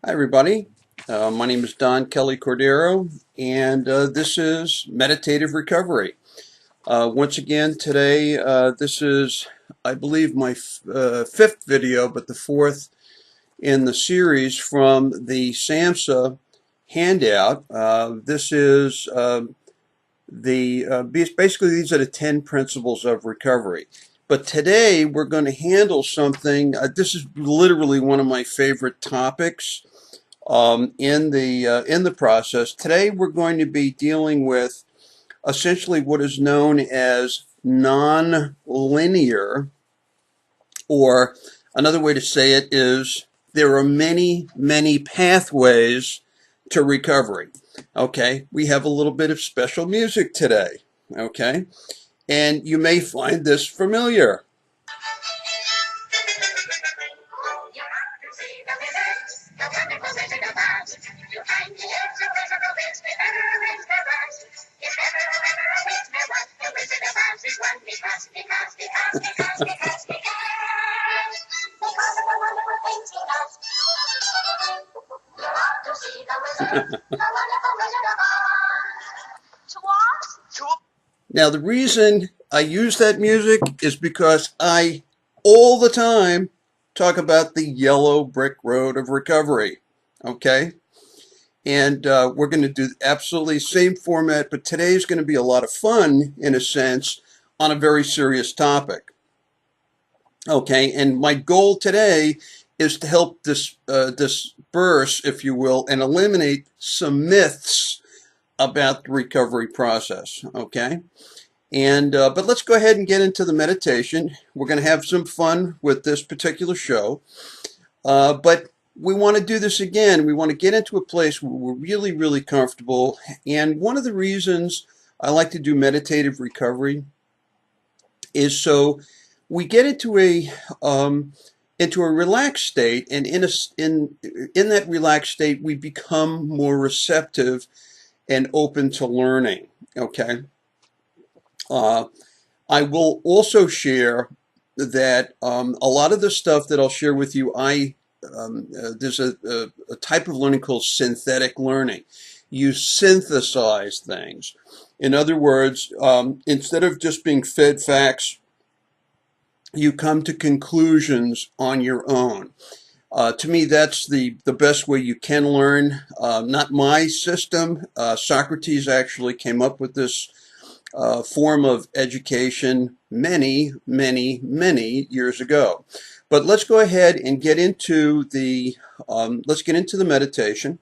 Hi, everybody. My name is Don Kelly Cordero, and this is Meditative Recovery. Once again, today, this is, I believe, my fifth video, but the fourth in the series from the SAMHSA handout. This is basically, these are the 10 principles of recovery. But today, we're going to handle something. This is literally one of my favorite topics in the process. Today we're going to be dealing with essentially what is known as non-linear, or another way to say it is there are many pathways to recovery. Okay, we have a little bit of special music today. Okay, and you may find this familiar. Now, the reason I use that music is because I, all the time, talk about the yellow brick road of recovery. Okay? And we're going to do absolutely the same format, but today's going to be a lot of fun, in a sense, on a very serious topic. Okay, and my goal today is to help disperse, if you will, and eliminate some myths about the recovery process. Okay, and but let's go ahead and get into the meditation. We're going to have some fun with this particular show, but we want to do this again. We want to get into a place where we're really comfortable. And one of the reasons I like to do meditative recovery is so we get into a relaxed state, and in that relaxed state, we become more receptive and open to learning. Okay. I will also share that a lot of the stuff that I'll share with you, there's a type of learning called synthetic learning. You synthesize things. In other words, instead of just being fed facts, you come to conclusions on your own. To me, that's the best way you can learn. Not my system. Socrates actually came up with this form of education many years ago. But let's go ahead and get into the meditation.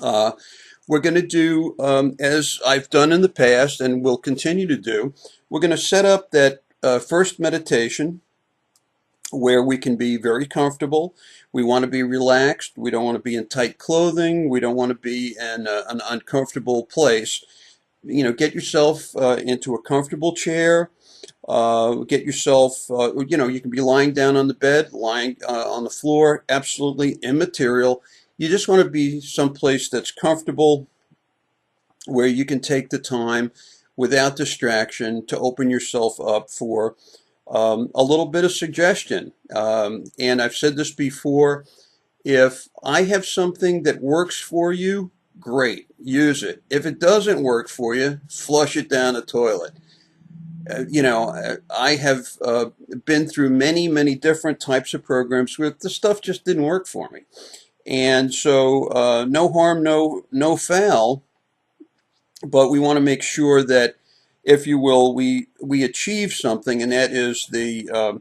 We're going to do, as I've done in the past and will continue to do, we're going to set up that first meditation where we can be very comfortable. We want to be relaxed. We don't want to be in tight clothing. We don't want to be in an uncomfortable place. You know, get yourself into a comfortable chair. Get yourself, you can be lying down on the bed, lying on the floor, absolutely immaterial. You just want to be someplace that's comfortable, where you can take the time without distraction to open yourself up for a little bit of suggestion. And I've said this before, if I have something that works for you, great, use it. If it doesn't work for you, flush it down the toilet. I have been through many different types of programs where the stuff just didn't work for me. And so no harm, no foul, but we want to make sure that, if you will, we achieve something, and that is the,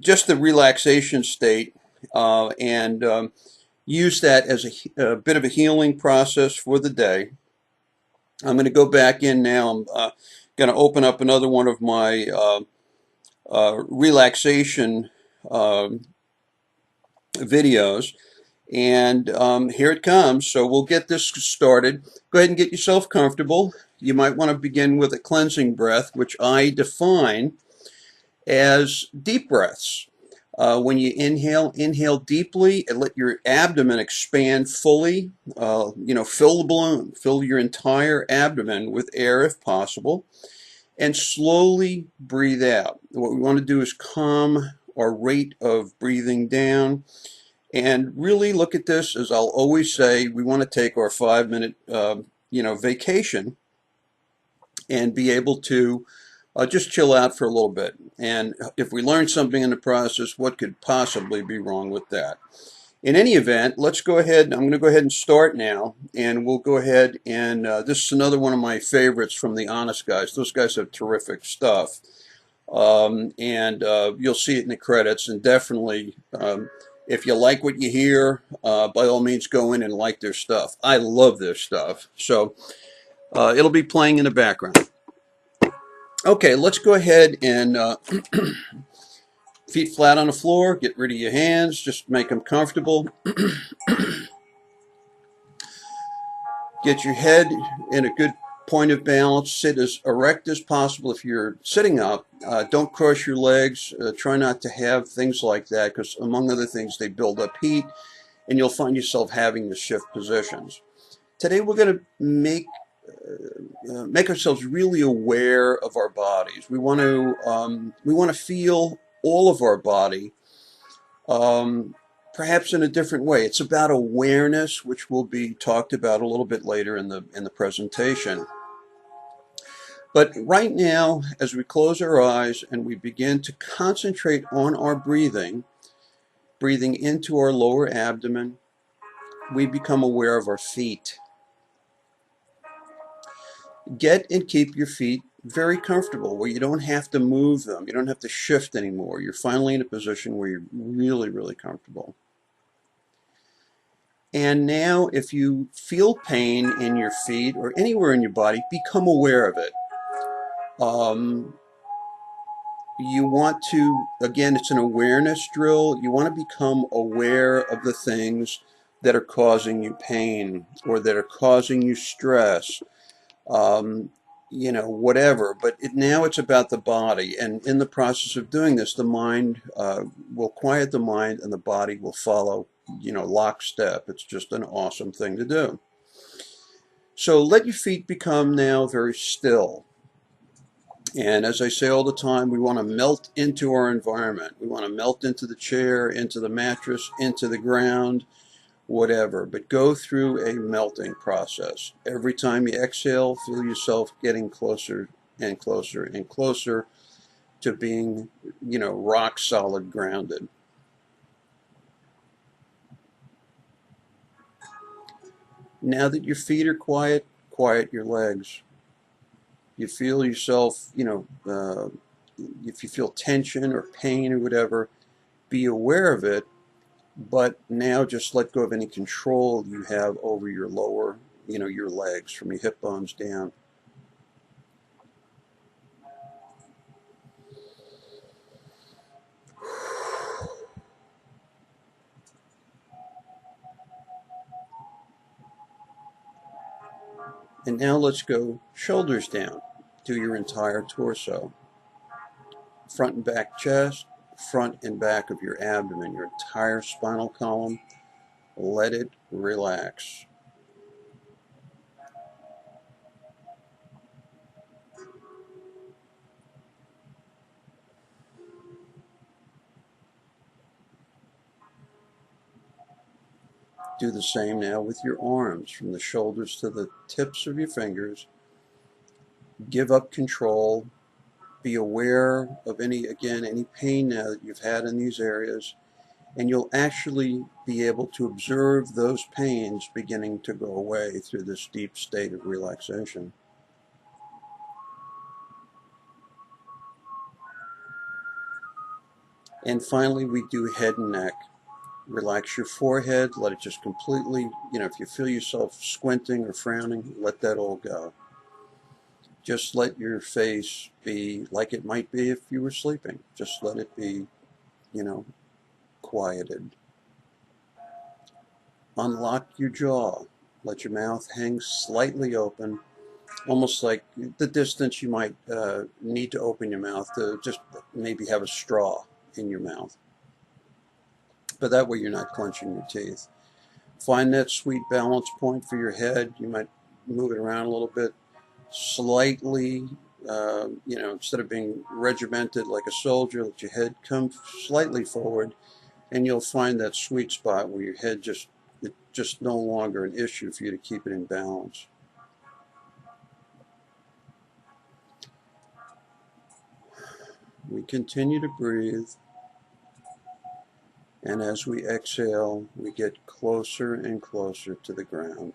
just the relaxation state, and use that as a bit of a healing process for the day. I'm going to go back in now. I'm going to open up another one of my relaxation videos, and here it comes. So we'll get this started. Go ahead and get yourself comfortable. You might want to begin with a cleansing breath, which I define as deep breaths. When you inhale deeply and let your abdomen expand fully. Fill the balloon, fill your entire abdomen with air if possible, and slowly breathe out. What we want to do is calm our rate of breathing down. And really look at this, as I'll always say, we want to take our 5-minute, vacation and be able to just chill out for a little bit. And if we learn something in the process, what could possibly be wrong with that? In any event, let's go ahead. I'm going to go ahead and start now, and we'll go ahead and this is another one of my favorites from the Honest Guys. Those guys have terrific stuff, and you'll see it in the credits. And definitely, if you like what you hear, by all means, go in and like their stuff. I love their stuff, so it'll be playing in the background. Okay, let's go ahead and feet flat on the floor. Get rid of your hands. Just make them comfortable. Get your head in a good point of balance. Sit as erect as possible if you're sitting up. Don't cross your legs. Try not to have things like that because, among other things, they build up heat and you'll find yourself having to shift positions. Today we're going to make ourselves really aware of our bodies. We want to feel all of our body, perhaps in a different way. It's about awareness, which will be talked about a little bit later in the presentation. But right now, as we close our eyes and we begin to concentrate on our breathing into our lower abdomen, we become aware of our feet. Get and keep your feet very comfortable where you don't have to move them. You don't have to shift anymore. You're finally in a position where you're really, really comfortable. And now if you feel pain in your feet or anywhere in your body, become aware of it. You want to, again, it's an awareness drill. You want to become aware of the things that are causing you pain or that are causing you stress, whatever. But now it's about the body. And in the process of doing this, the mind will quiet the mind and the body will follow, lockstep. It's just an awesome thing to do. So let your feet become now very still. And as I say all the time, we want to melt into our environment. We want to melt into the chair, into the mattress, into the ground, whatever. But go through a melting process. Every time you exhale, feel yourself getting closer and closer and closer to being, rock solid grounded. Now that your feet are quiet, quiet your legs. You feel yourself, if you feel tension or pain or whatever, be aware of it, but now just let go of any control you have over your lower, your legs from your hip bones down. And now let's go shoulders down to your entire torso. Front and back chest, front and back of your abdomen, your entire spinal column. Let it relax. Do the same now with your arms, from the shoulders to the tips of your fingers. Give up control. Be aware of any pain now that you've had in these areas, and you'll actually be able to observe those pains beginning to go away through this deep state of relaxation. And finally, we do head and neck. Relax your forehead, let it just completely, if you feel yourself squinting or frowning, let that all go. Just let your face be like it might be if you were sleeping. Just let it be, quieted. Unlock your jaw. Let your mouth hang slightly open, almost like the distance you might need to open your mouth to just maybe have a straw in your mouth. But that way you're not clenching your teeth. Find that sweet balance point for your head. You might move it around a little bit, slightly, instead of being regimented like a soldier, let your head come slightly forward and you'll find that sweet spot where your head it's just no longer an issue for you to keep it in balance. We continue to breathe, and as we exhale, we get closer and closer to the ground.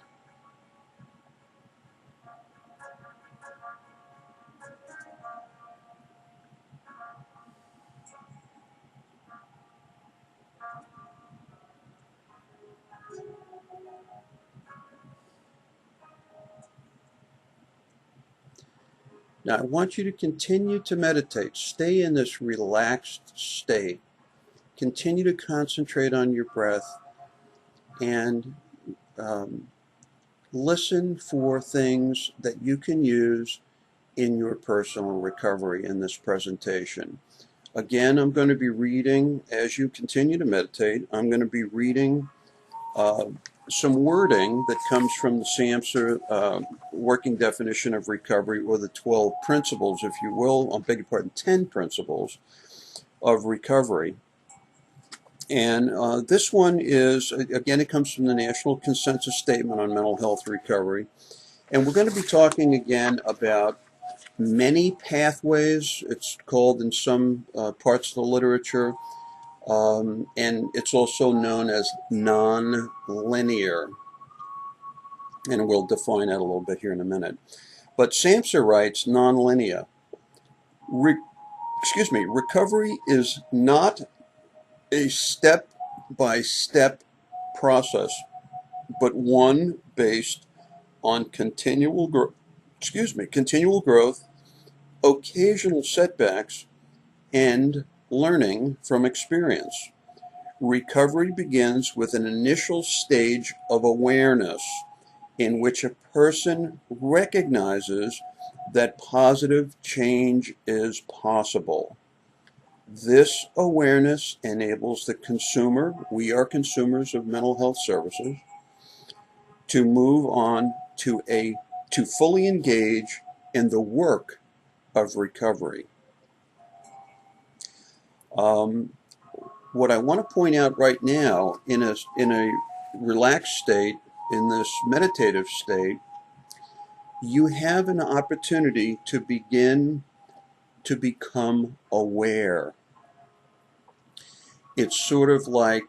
Now, I want you to continue to meditate. Stay in this relaxed state. Continue to concentrate on your breath and listen for things that you can use in your personal recovery in this presentation. Again, I'm going to be reading, as you continue to meditate, I'm going to be reading some wording that comes from the SAMHSA working definition of recovery, or the 12 principles, if you will, I beg your pardon, 10 principles of recovery. And this one is, again, it comes from the National Consensus Statement on Mental Health Recovery. And we're going to be talking again about many pathways, it's called in some parts of the literature, and it's also known as non-linear. And we'll define that a little bit here in a minute. But SAMHSA writes non-linear. Recovery is not a step-by-step process, but one based on continual growth, occasional setbacks, and learning from experience. Recovery begins with an initial stage of awareness in which a person recognizes that positive change is possible. This awareness enables the consumer, we are consumers of mental health services, to move on to fully engage in the work of recovery. What I want to point out right now, in a relaxed state, in this meditative state, you have an opportunity to begin to become aware. It's sort of like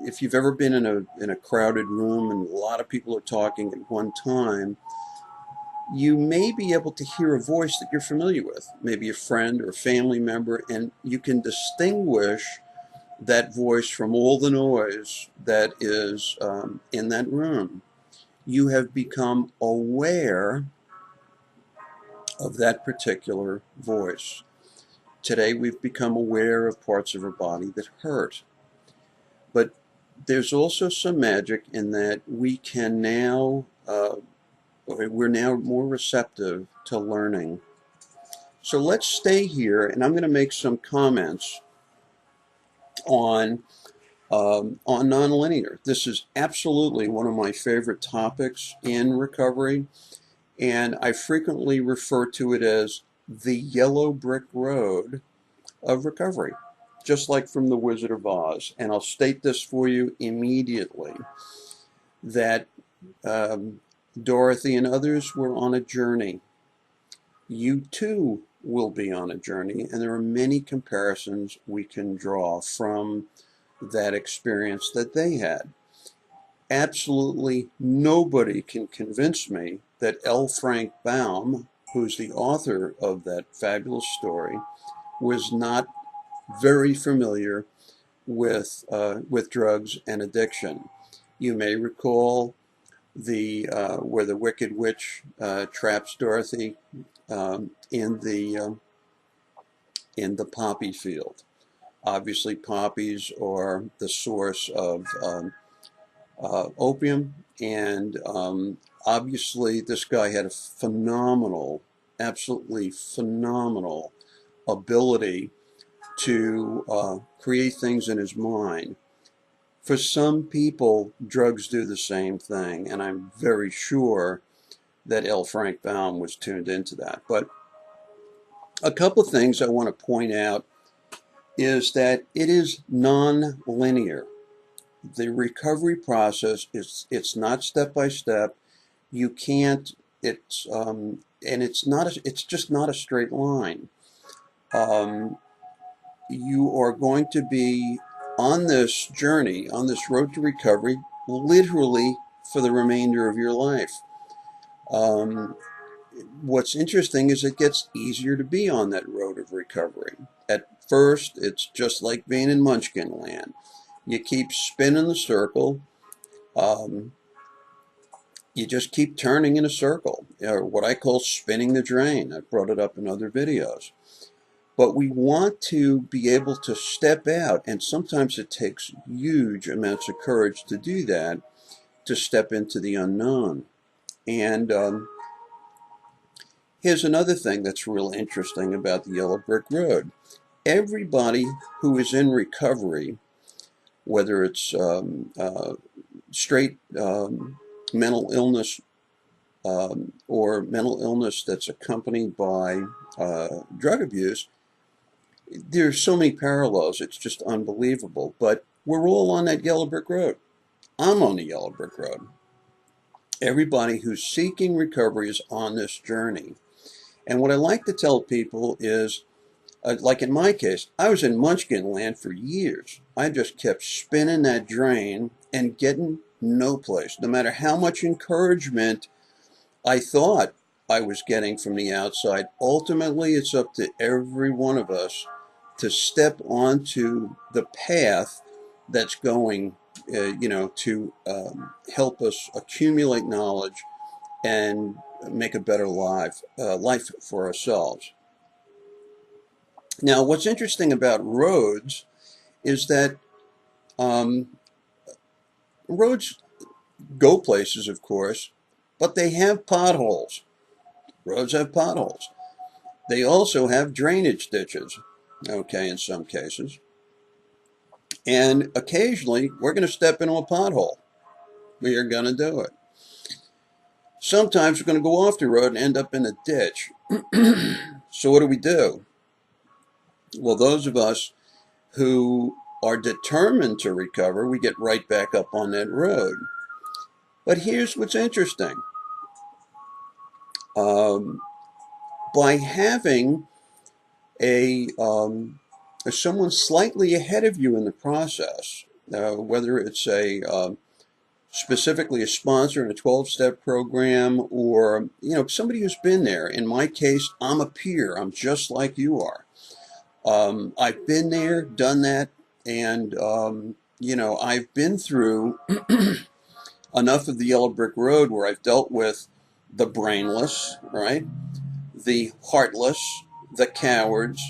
if you've ever been in a crowded room and a lot of people are talking at one time, you may be able to hear a voice that you're familiar with, maybe a friend or a family member, and you can distinguish that voice from all the noise that is in that room. You have become aware of that particular voice. Today we've become aware of parts of our body that hurt. But there's also some magic in that we can now, we're now more receptive to learning. So let's stay here, and I'm going to make some comments on nonlinear. This is absolutely one of my favorite topics in recovery, and I frequently refer to it as the yellow brick road of recovery, just like from The Wizard of Oz. And I'll state this for you immediately, that Dorothy and others were on a journey. You too will be on a journey, and there are many comparisons we can draw from that experience that they had. Absolutely nobody can convince me that L. Frank Baum, who's the author of that fabulous story, was not very familiar with drugs and addiction. You may recall where the Wicked Witch traps Dorothy in the poppy field. Obviously, poppies are the source of opium, and obviously this guy had a phenomenal, absolutely phenomenal ability to create things in his mind. For some people, drugs do the same thing, and I'm very sure that L. Frank Baum was tuned into that. But a couple of things I want to point out is that it is non-linear. The recovery process it's not step by step. You can't. And it's just not a straight line. Um, you are going to be on this journey, on this road to recovery, literally for the remainder of your life. Um, what's interesting is it gets easier to be on that road of recovery. At first, it's just like being in Munchkin Land. You keep spinning the circle. Um, you just keep turning in a circle, or what I call spinning the drain. I've brought it up in other videos. But we want to be able to step out, and sometimes it takes huge amounts of courage to do that, to step into the unknown. And here's another thing that's real interesting about the Yellow Brick Road. Everybody who is in recovery, whether it's straight mental illness or mental illness that's accompanied by drug abuse, there's so many parallels. It's just unbelievable. But we're all on that Yellow Brick Road. I'm on the Yellow Brick Road. Everybody who's seeking recovery is on this journey. And what I like to tell people is, like in my case, I was in Munchkin Land for years. I just kept spinning that drain and getting no place. No matter how much encouragement I thought I was getting from the outside, ultimately it's up to every one of us to step onto the path that's going, to help us accumulate knowledge and make a better life for ourselves. Now, what's interesting about roads is that um, roads go places, of course, but they have potholes. Roads have potholes. They also have drainage ditches, okay, in some cases. And occasionally, we're going to step into a pothole. We are going to do it. Sometimes we're going to go off the road and end up in a ditch. So what do? Well, those of us who are determined to recover, we get right back up on that road. But here's what's interesting. Um, by having someone slightly ahead of you in the process, whether it's specifically a sponsor in a 12-step program, or somebody who's been there. In my case, I'm a peer. I'm just like you are. I've been there, done that, and I've been through enough of the Yellow Brick Road where I've dealt with the brainless, right, the heartless, the cowards,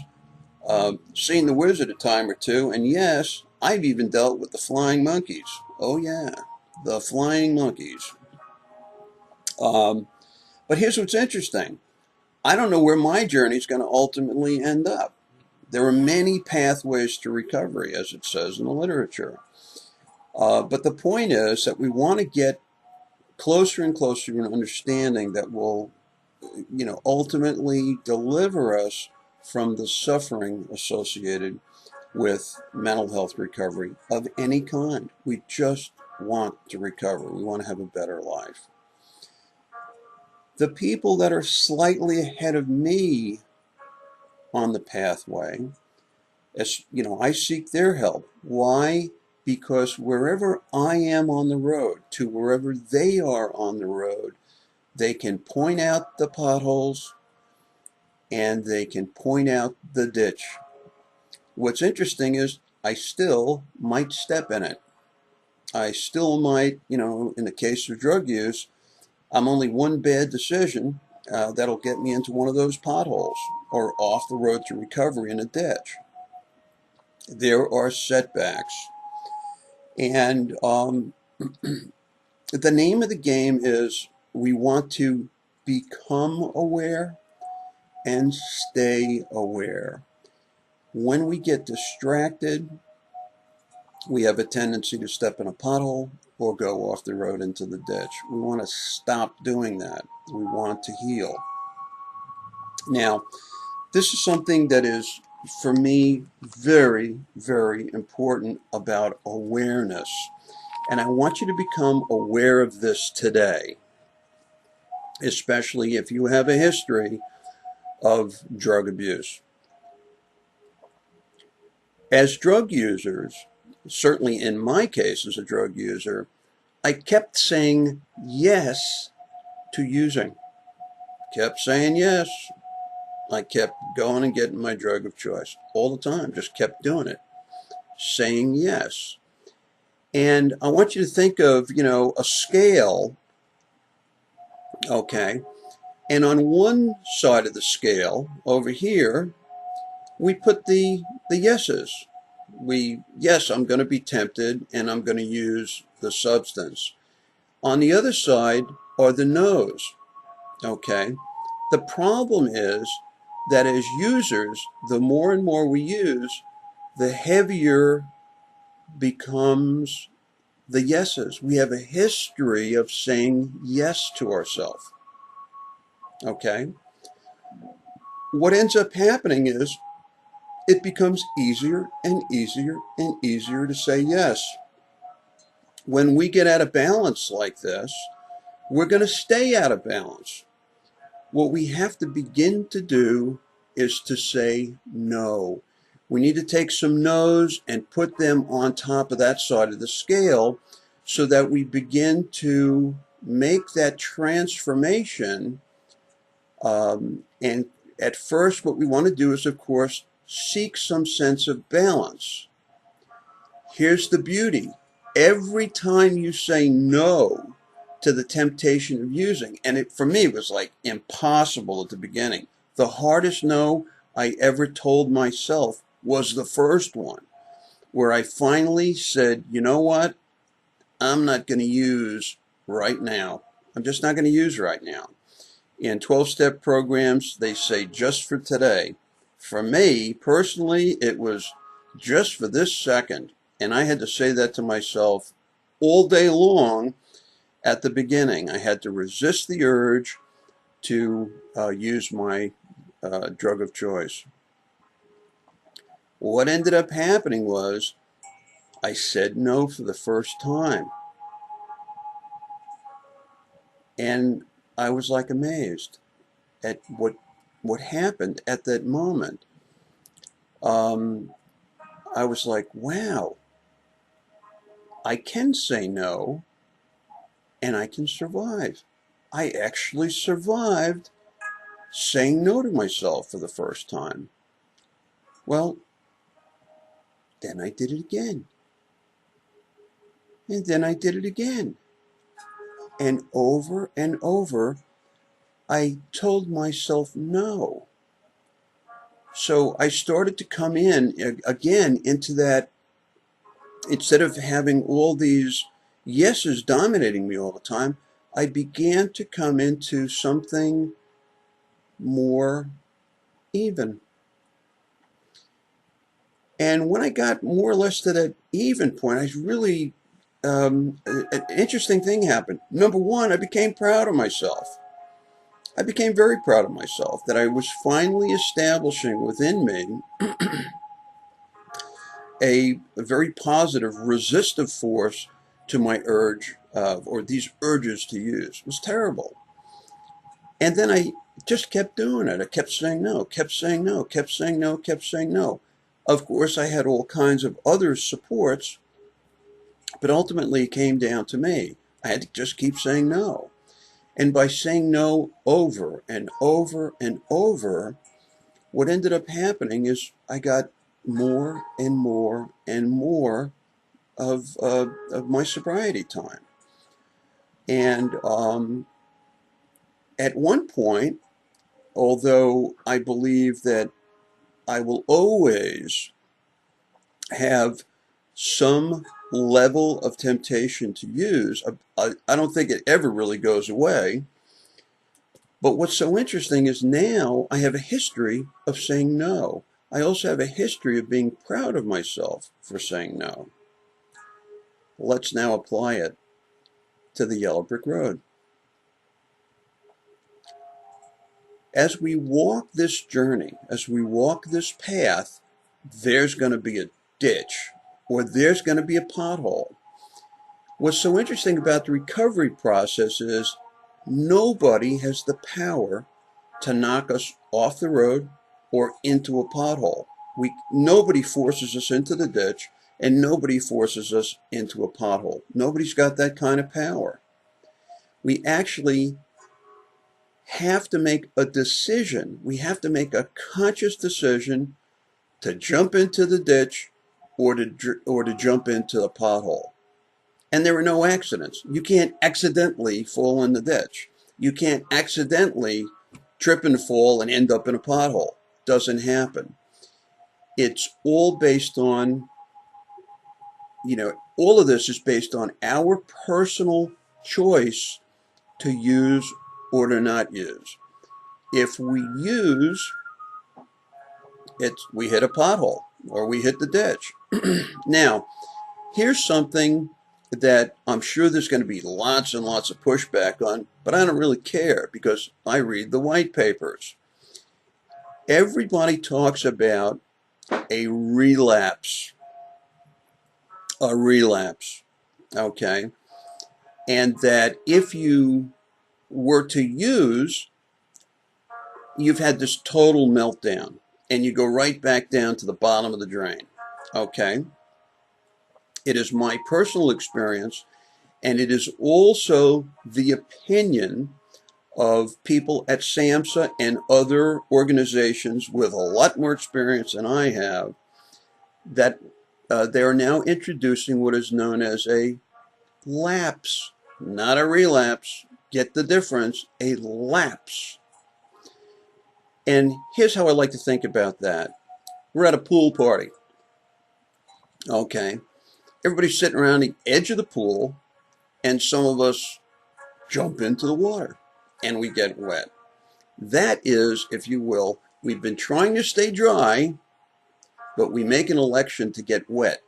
seen the wizard a time or two, and yes, I've even dealt with the flying monkeys. Oh yeah, the flying monkeys. Um, but here's what's interesting. I don't know where my journey is going to ultimately end up. There are many pathways to recovery, as it says in the literature. But the point is that we want to get closer and closer to an understanding that will, ultimately deliver us from the suffering associated with mental health recovery of any kind. We just want to recover. We want to have a better life. The people that are slightly ahead of me on the pathway, I seek their help. Why? Because wherever I am on the road to wherever they are on the road, they can point out the potholes and they can point out the ditch. What's interesting is I still might step in it. I still might, in the case of drug use, I'm only one bad decision that'll get me into one of those potholes or off the road to recovery in a ditch. There are setbacks. And the name of the game is we want to become aware and stay aware. When we get distracted, we have a tendency to step in a pothole or go off the road into the ditch. We want to stop doing that. We want to heal. Now, this is something that is for me, very, very important about awareness. And I want you to become aware of this today, especially if you have a history of drug abuse. As drug users, certainly in my case as a drug user, I kept saying yes to using. Kept saying yes. I kept going and getting my drug of choice all the time, just kept doing it, saying yes. And I want you to think of, a scale, okay? And on one side of the scale, over here, we put the yeses. Yes, I'm going to be tempted and I'm going to use the substance. On the other side are the no's, okay? The problem is that as users, the more and more we use, the heavier becomes the yeses. We have a history of saying yes to ourselves, okay? What ends up happening is it becomes easier and easier and easier to say yes. When we get out of balance like this, we're going to stay out of balance. What we have to begin to do is to say no. We need to take some no's and put them on top of that side of the scale so that we begin to make that transformation. And at first, what we want to do is, of course, seek some sense of balance. Here's the beauty. Every time you say no to the temptation of using, and for me, it was like impossible at the beginning. The hardest no I ever told myself was the first one, where I finally said, you know what? I'm not going to use right now. I'm just not going to use right now. In 12-step programs, they say just for today. For me, personally, it was just for this second. And I had to say that to myself all day long at the beginning. I had to resist the urge to use my drug of choice. What ended up happening was I said no for the first time. And I was like amazed at what happened at that moment. I was like, wow, I can say no and I can survive. I actually survived saying no to myself for the first time. Well, then I did it again. And then I did it again. And over, I told myself no. So I started to come in again into that, instead of having all these yeses dominating me all the time, I began to come into something more even. And when I got more or less to that even point, I really, an interesting thing happened. Number one, I became proud of myself. I became very proud of myself that I was finally establishing within me a very positive resistive force to my urge or these urges to use. It was terrible. And then I just kept doing it. I kept saying no, kept saying no, kept saying no, kept saying no. Of course, I had all kinds of other supports, but ultimately it came down to me. I had to just keep saying no. And by saying no over and over and over, what ended up happening is I got more and more and more of my sobriety time. And at one point, although I believe that I will always have some level of temptation to use, I don't think it ever really goes away. But what's so interesting is now I have a history of saying no. I also have a history of being proud of myself for saying no. Let's now apply it to the yellow brick road. As we walk this journey, as we walk this path, there's going to be a ditch or there's going to be a pothole. What's so interesting about the recovery process is nobody has the power to knock us off the road or into a pothole. Nobody forces us into the ditch, and nobody forces us into a pothole. Nobody's got that kind of power. We actually have to make a decision. We have to make a conscious decision to jump into the ditch or to jump into the pothole. And there are no accidents. You can't accidentally fall in the ditch. You can't accidentally trip and fall and end up in a pothole. Doesn't happen. It's all based on, all of this is based on our personal choice to use or to not use. If we use, we hit a pothole or we hit the ditch. Now, here's something that I'm sure there's going to be lots and lots of pushback on, but I don't really care because I read the white papers. Everybody talks about a relapse, okay? And that if you were to use, you've had this total meltdown and you go right back down to the bottom of the drain, okay? It is my personal experience, and it is also the opinion of people at SAMHSA and other organizations with a lot more experience than I have, that they are now introducing what is known as a lapse, not a relapse. Get the difference, a lapse. And here's how I like to think about that. We're at a pool party, okay? Everybody's sitting around the edge of the pool, and some of us jump into the water and we get wet. That is, if you will, we've been trying to stay dry, but we make an election to get wet.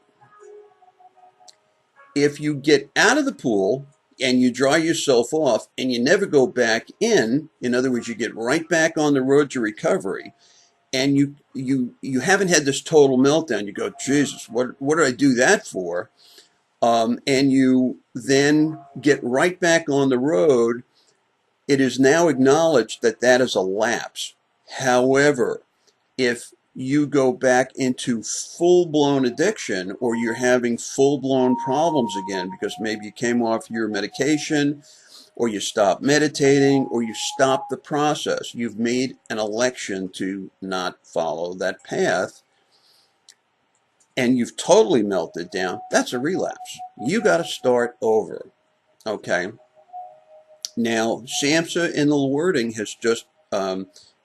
If you get out of the pool and you dry yourself off and you never go back in other words, you get right back on the road to recovery, and you haven't had this total meltdown. You go, Jesus, what did I do that for? And you then get right back on the road. It is now acknowledged that that is a lapse. However, if you go back into full-blown addiction, or you're having full-blown problems again because maybe you came off your medication, or you stopped meditating, or you stopped the process, you've made an election to not follow that path, and you've totally melted down, that's a relapse. You got to start over, okay? Now, SAMHSA in the wording has just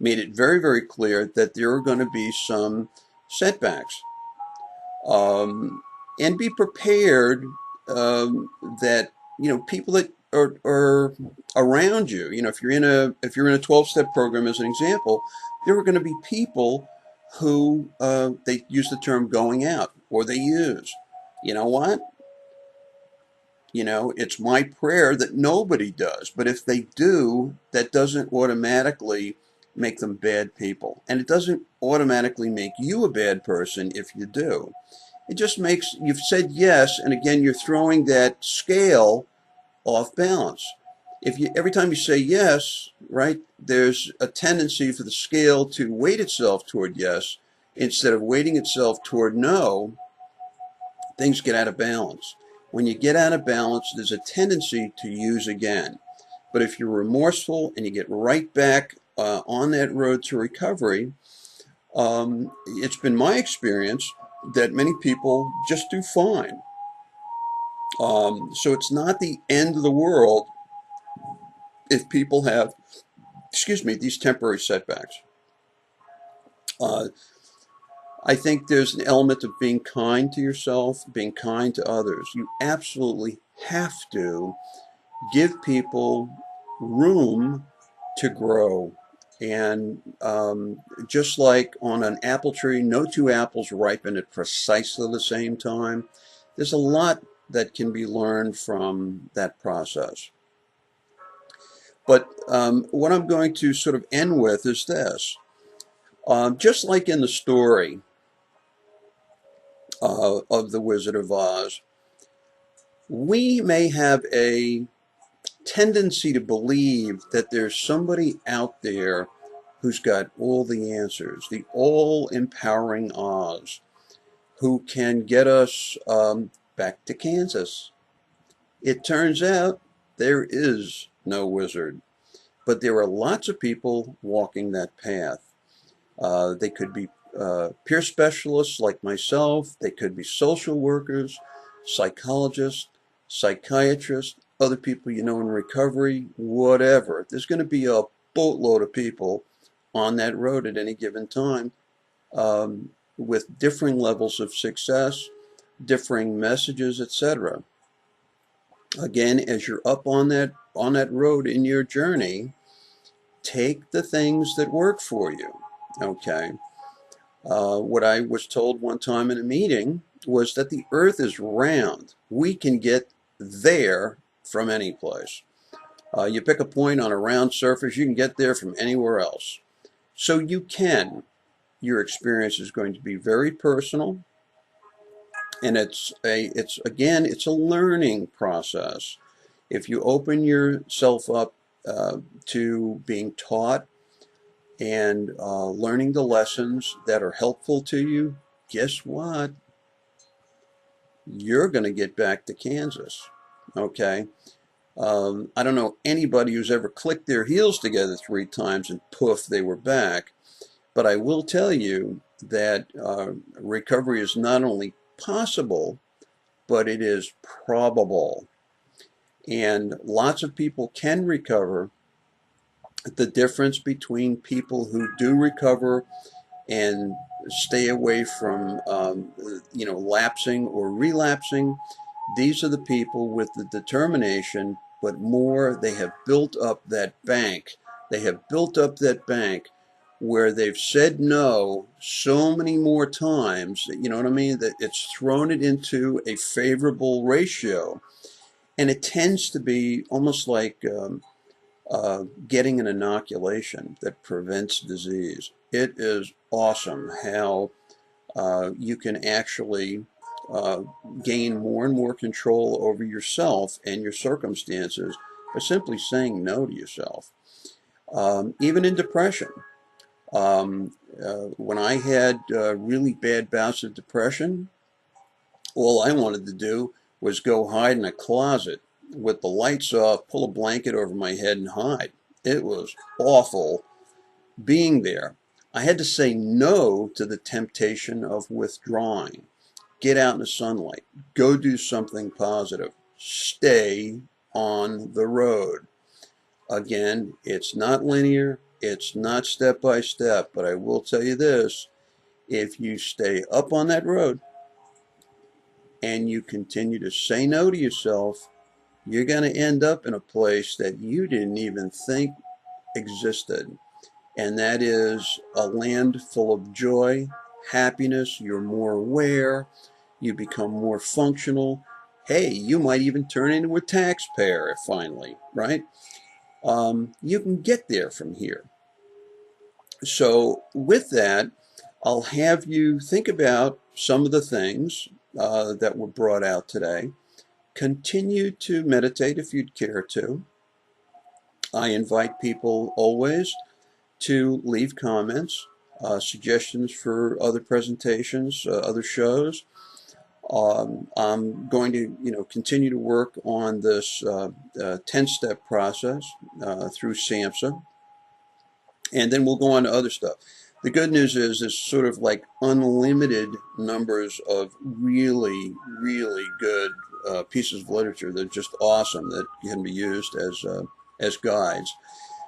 made it very, very clear that there are going to be some setbacks. And be prepared that, people that are around you, if you're in a 12-step program as an example, there are going to be people who they use the term going out, or they use, you know what? It's my prayer that nobody does. But if they do, that doesn't automatically make them bad people. And it doesn't automatically make you a bad person if you do. It just makes, you've said yes, and again, you're throwing that scale off balance. Every time you say yes, right, there's a tendency for the scale to weight itself toward yes instead of weighting itself toward no. Things get out of balance. When you get out of balance, there's a tendency to use again. But if you're remorseful and you get right back on that road to recovery, it's been my experience that many people just do fine. So it's not the end of the world if people have, these temporary setbacks. I think there's an element of being kind to yourself, being kind to others. You absolutely have to give people room to grow. And just like on an apple tree, no two apples ripen at precisely the same time. There's a lot that can be learned from that process. But what I'm going to sort of end with is this. Just like in the story of The Wizard of Oz, we may have a tendency to believe that there's somebody out there who's got all the answers, the all empowering Oz, who can get us back to Kansas. It turns out there is no wizard, but there are lots of people walking that path. They could be peer specialists like myself. They could be social workers, psychologists, psychiatrists, other people you know in recovery, whatever. There's going to be a boatload of people on that road at any given time with differing levels of success, differing messages, etc. Again, as you're up on that road in your journey, take the things that work for you. Okay. What I was told one time in a meeting was that the earth is round. We can get there from any place. You pick a point on a round surface, you can get there from anywhere else. So you can. Your experience is going to be very personal, and it's a learning process. If you open yourself up to being taught and learning the lessons that are helpful to you, guess what? You're going to get back to Kansas. Okay. I don't know anybody who's ever clicked their heels together 3 times and poof, they were back. But I will tell you that recovery is not only possible, but it is probable. And lots of people can recover. The difference between people who do recover and stay away from lapsing or relapsing, these are the people with the determination, but more, they have built up that bank. They have built up that bank where they've said no so many more times, you know what I mean, that it's thrown it into a favorable ratio. And it tends to be almost like getting an inoculation that prevents disease. It is awesome how you can actually uh, gain more and more control over yourself and your circumstances by simply saying no to yourself. Even in depression. When I had really bad bouts of depression, all I wanted to do was go hide in a closet with the lights off, pull a blanket over my head and hide. It was awful being there. I had to say no to the temptation of withdrawing. Get out in the sunlight. Go do something positive. Stay on the road. Again, it's not linear. It's not step by step, but I will tell you this. If you stay up on that road and you continue to say no to yourself, you're going to end up in a place that you didn't even think existed. And that is a land full of joy, happiness. You're more aware. You become more functional. Hey, you might even turn into a taxpayer finally, right? You can get there from here. So with that, I'll have you think about some of the things that were brought out today. Continue to meditate if you'd care to. I invite people always to leave comments, suggestions for other presentations, other shows. I'm going to, continue to work on this 10-step process through SAMHSA, and then we'll go on to other stuff. The good news is there's sort of like unlimited numbers of really, really good pieces of literature that are just awesome that can be used as guides.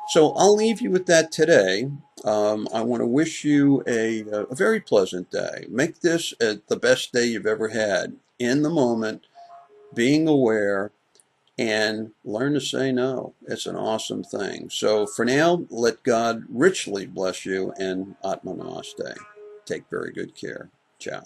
So I'll leave you with that today. I want to wish you a very pleasant day. Make this the best day you've ever had. In the moment, being aware, and learn to say no. It's an awesome thing. So for now, let God richly bless you, and Atma Namaste. Take very good care. Ciao.